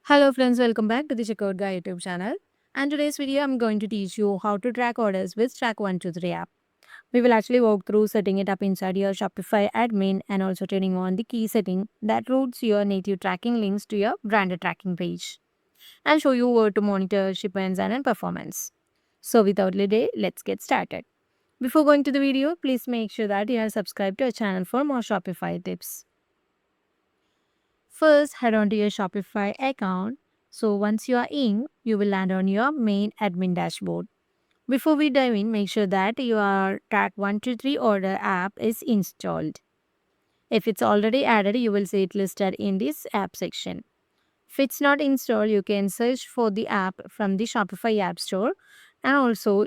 Hello friends, welcome back to the Checkout Guy YouTube channel. And today's video, I'm going to teach you how to track orders with Track123 app. We will actually walk through setting it up inside your Shopify admin and also turning on the key setting that routes your native tracking links to your branded tracking page and show you where to monitor shipments and performance. So without delay, let's get started. Before going to the video, please make sure that you are subscribed to our channel for more Shopify tips. First, head on to your Shopify account. So once you are in, you will land on your main admin dashboard. Before we dive in, make sure that your Track123 Order app is installed. If it's already added, you will see it listed in this app section. If it's not installed, you can search for the app from the Shopify App Store, and also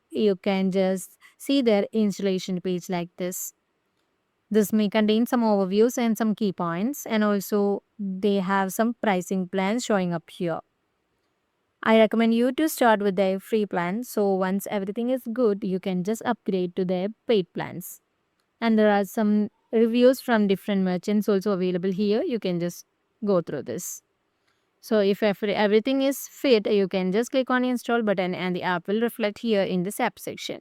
you can just see their installation page like this. This may contain some overviews and some key points, and also they have some pricing plans showing up here. I recommend you to start with their free plan. So once everything is good, you can just upgrade to their paid plans. And there are some reviews from different merchants also available here. You can just go through this. So if everything is fit, you can just click on install button and the app will reflect here in this app section.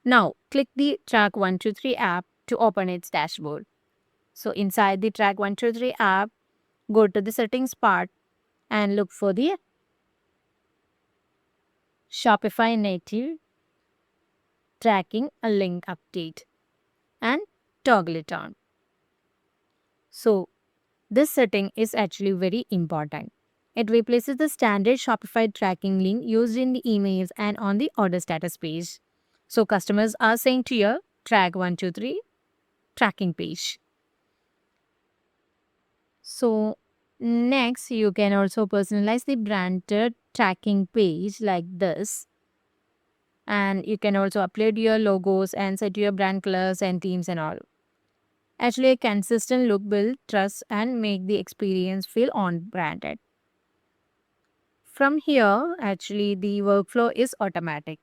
Now click the Track123 app to open its dashboard. So inside the Track123 app, go to the settings part and look for the Shopify native tracking a link update and toggle it on. So this setting is actually very important. It replaces the standard Shopify tracking link used in the emails and on the order status page. So customers are saying to your Track123 tracking page. So next, you can also personalize the branded tracking page like this. And you can also upload your logos and set your brand colors and themes and all. Actually, a consistent look build trust and make the experience feel on branded. From here, actually, the workflow is automatic.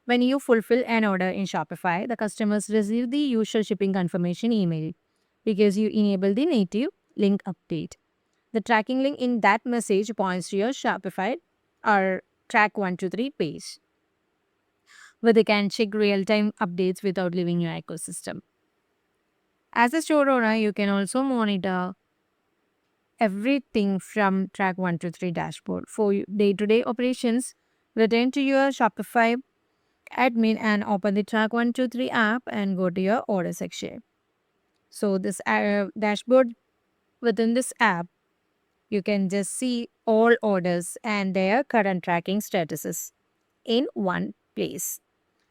When you fulfill an order in Shopify, the customers receive the usual shipping confirmation email because you enable the native link update. The tracking link in that message points to your Shopify or Track123 page, where they can check real-time updates without leaving your ecosystem. As a store owner, you can also monitor everything from Track123 dashboard for day-to-day operations. Return to your Shopify admin and open the Track123 app and go to your order section. So this dashboard within this app, you can just see all orders and their current tracking statuses in one place.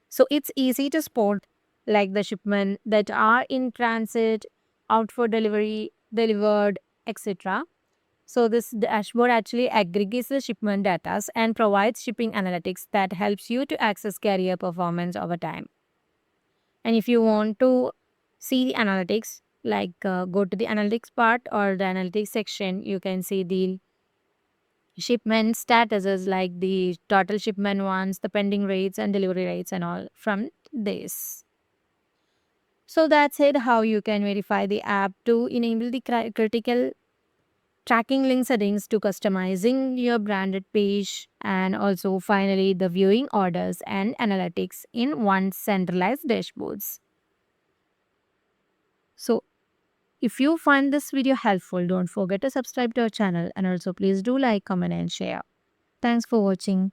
So it's easy to spot like the shipment that are in transit, out for delivery, delivered, etc. So this dashboard actually aggregates the shipment data and provides shipping analytics that helps you to access carrier performance over time. And if you want to see the analytics, like go to the analytics part or the analytics section, you can see the shipment statuses like the total shipment ones, the pending rates and delivery rates and all from this. So that's it, how you can verify the app to enable the critical tracking link settings to customizing your branded page, and also finally the viewing orders and analytics in one centralized dashboards. So if you find this video helpful, don't forget to subscribe to our channel and also please do like, comment and share. Thanks for watching.